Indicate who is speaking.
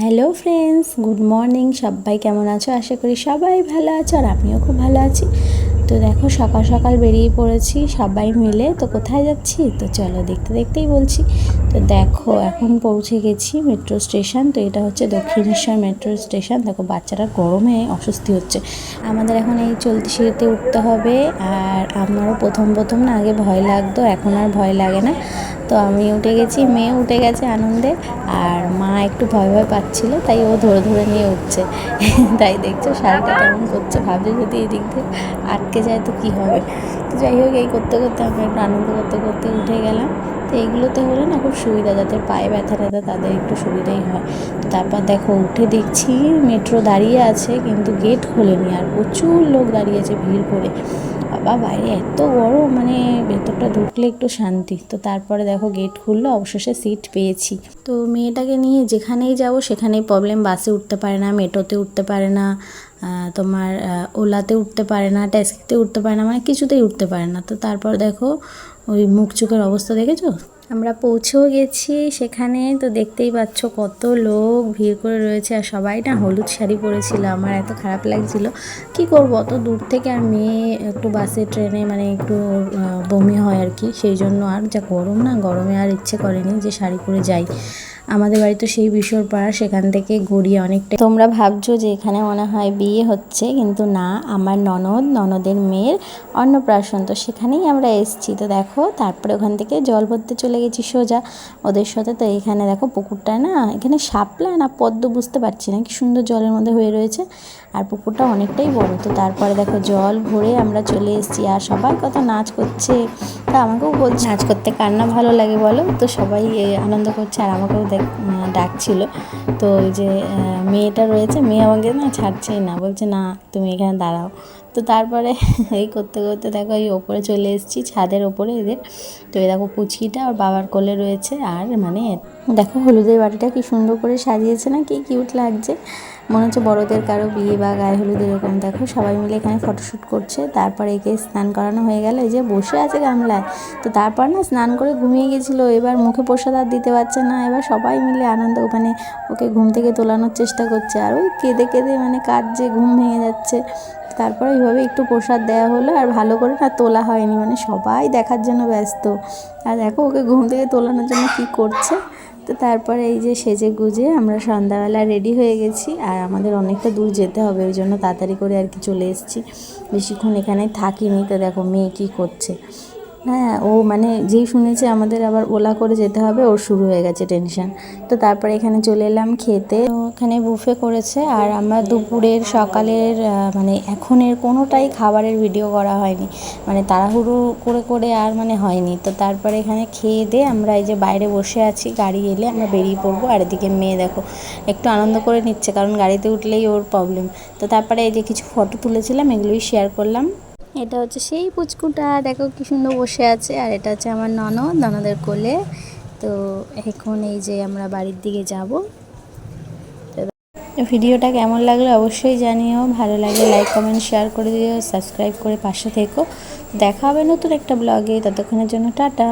Speaker 1: Hello friends, good morning. সবাই কেমন আছো? আশা করি সবাই ভালো আছো, আর আমিও খুব ভালো আছি। তো দেখো, সকাল সকাল বেরিয়ে পড়েছি সবাই মিলে। তো কোথায় যাচ্ছি তো চলো দেখতে দেখতেই বলছি। তো দেখো, এখন পৌঁছে গেছি মেট্রো স্টেশন। তো এটা হচ্ছে দক্ষিণেশ্বর মেট্রো স্টেশন। দেখো, বাচ্চারা গরমে অস্বস্তি হচ্ছে। আমাদের এখন এই চলতি সিঁড়িতে উঠতে হবে। আর আমারও প্রথম প্রথম না আগে ভয় লাগতো, এখন আর ভয় লাগে না। তো আমি উঠে গেছি, মেয়ে উঠে গেছে আনন্দে, আর মা একটু ভয় ভয় পাচ্ছিল, তাই ও ধরে ধরে নিয়ে উঠছে। তাই দেখছো শাড়িটা কেমন করছে, ভাবছে যদি এই দিক দিয়ে আটকে যায় তো কী হবে। তো যাই হোক, এই করতে করতে আমি একটু আনন্দ করতে করতে উঠে গেলাম। তো এইগুলোতে হলে না খুব সুবিধা, যাদের পায়ে ব্যথা ট্যাথা তাদের একটু সুবিধাই হয়। তো তারপর দেখো, উঠে দেখছি মেট্রো দাঁড়িয়ে আছে, কিন্তু গেট খোলেনি, আর প্রচুর লোক দাঁড়িয়ে আছে ভিড় করে। বাবা, বাইরে এত গরম, মানে ভেতরটা ঢুকলে একটু শান্তি। তো তারপরে দেখো গেট খুললো, অবশেষে সিট পেয়েছি। তো মেয়েটাকে নিয়ে যেখানেই যাব সেখানেই প্রবলেম। বাসে উঠতে পারে না, মেট্রোতে উঠতে পারে না, তোমার ওলাতে উঠতে পারে না, ট্যাক্সিতে উঠতে পারে না, মানে কিছুতেই উঠতে পারে না। তো তারপর দেখো ওই মুখ চোখের অবস্থা দেখেছো। আমরা পৌঁছেও গেছি সেখানে। তো দেখতেই পাচ্ছ কত লোক ভিড় করে রয়েছে, আর সবাই না হলুদ শাড়ি পরেছিল। আমার এত খারাপ লাগছিল, কি করব, অত দূর থেকে। আর মেয়ে একটু বাসে ট্রেনে মানে একটু বমি হয় আর কি, সেই জন্য। আর যা গরম না, গরমে আর ইচ্ছে করেনি যে শাড়ি পরে যাই। আমাদের বাড়ি তো সেই বিশ্বরপাড়া, সেখান থেকে গড়িয়ে অনেকটা। তোমরা ভাবছো যে এখানে মনে হয় বিয়ে হচ্ছে, কিন্তু না, আমার ননদের মেয়ের অন্নপ্রাশন। তো সেখানেই আমরা এসেছি। তো দেখো, তারপরে ওখান থেকে জল ভরতে চলে গেছি সোজা ওদের সাথে। তো এখানে দেখো পুকুরটায় না, এখানে শাপলা না পদ্ম বুঝতে পারছি না, কি সুন্দর জলের মধ্যে হয়ে রয়েছে, আর পুকুরটা অনেকটাই বড়। তো তারপরে দেখো জল ভরে আমরা চলে এসেছি, আর সবাই কত নাচ করছে। তা আমাকেও বলছে নাচ করতে কার না ভালো লাগে বলো। তো সবাই আনন্দ করছে, আর আমাকেও ডাকছিল। তো ওই যে মেয়েটা রয়েছে, মেয়ে আমাকে না ছাড়ছেই না, বলছে না তুমি এখানে দাঁড়াও। তো তারপরে এই করতে করতে দেখো এই ওপরে চলে এসেছি, ছাদের ওপরে এদের। তো এই দেখো পুচকিটা ওর বাবার কোলে রয়েছে। আর মানে দেখো হলুদের বাটিটা কি সুন্দর করে সাজিয়েছে না, কি কিউট লাগছে, মনে হচ্ছে বড়দের কারো বিয়ে বা গায়ে হলুদ এরকম। দেখো সবাই মিলে এখানে ফটোশ্যুট করছে। তারপরে একে স্নান করানো হয়ে গেল, এই যে বসে আছে গামলায়। তো তারপর না স্নান করে ঘুমিয়ে গেছিলো, এবার মুখে প্রসাদ আর দিতে পারছে না। এবার সবাই মিলে আনন্দ, মানে ওকে ঘুম থেকে তোলানোর চেষ্টা করছে, আর ওই কেঁদে কেঁদে মানে কাঁদছে, ঘুম ভেঙে যাচ্ছে। তারপরে এইভাবে একটু প্রসাদ দেওয়া হলো, আর ভালো করে না তোলা হয়নি, মানে সবাই দেখার জন্য ব্যস্ত। আর দেখো ওকে ঘুম থেকে তোলানোর জন্য কি করছে। তো তারপরে এই যে সেজে গুজে আমরা সন্ধ্যাবেলা রেডি হয়ে গেছি, আর আমাদের অনেকটা দূর যেতে হবে, ওই জন্য তাড়াতাড়ি করে আর কি চলে এসেছি, বেশিক্ষণ এখানে থাকিনি। তো দেখো মেয়ে কী করছে। হ্যাঁ, ও মানে যেই শুনেছে আমাদের আবার ওলা করে যেতে হবে, ওর শুরু হয়ে গেছে টেনশন। তো তারপরে এখানে চলে এলাম খেতে। তো এখানে বুফে করেছে, আর আমরা দুপুরের সকালের মানে এখনের কোনোটাই খাবারের ভিডিও করা হয়নি, মানে তাড়াহুড়ো করে করে আর মানে হয়নি। তো তারপরে এখানে খেয়ে দিয়ে আমরা এই যে বাইরে বসে আছি, গাড়ি এলে আমরা বেরিয়ে পড়বো। আর এদিকে মেয়ে দেখো একটু আনন্দ করে নিচ্ছে, কারণ গাড়িতে উঠলেই ওর প্রবলেম। তো তারপরে এই যে কিছু ফটো তুলেছিলাম, এগুলোই শেয়ার করলাম। এটা হচ্ছে সেই পুচকুটা, দেখো কি সুন্দর বসে আছে। আর এটা হচ্ছে আমার ননদের কোলে। তো এখন এই যে আমরা বাড়ির দিকে যাব। তো ভিডিওটা কেমন লাগলো অবশ্যই জানিও, ভালো লাগলে লাইক কমেন্ট শেয়ার করে দিও, সাবস্ক্রাইব করে পাশে থেকো। দেখা হবে নতুন একটা ব্লগে, ততক্ষণের জন্য টাটা।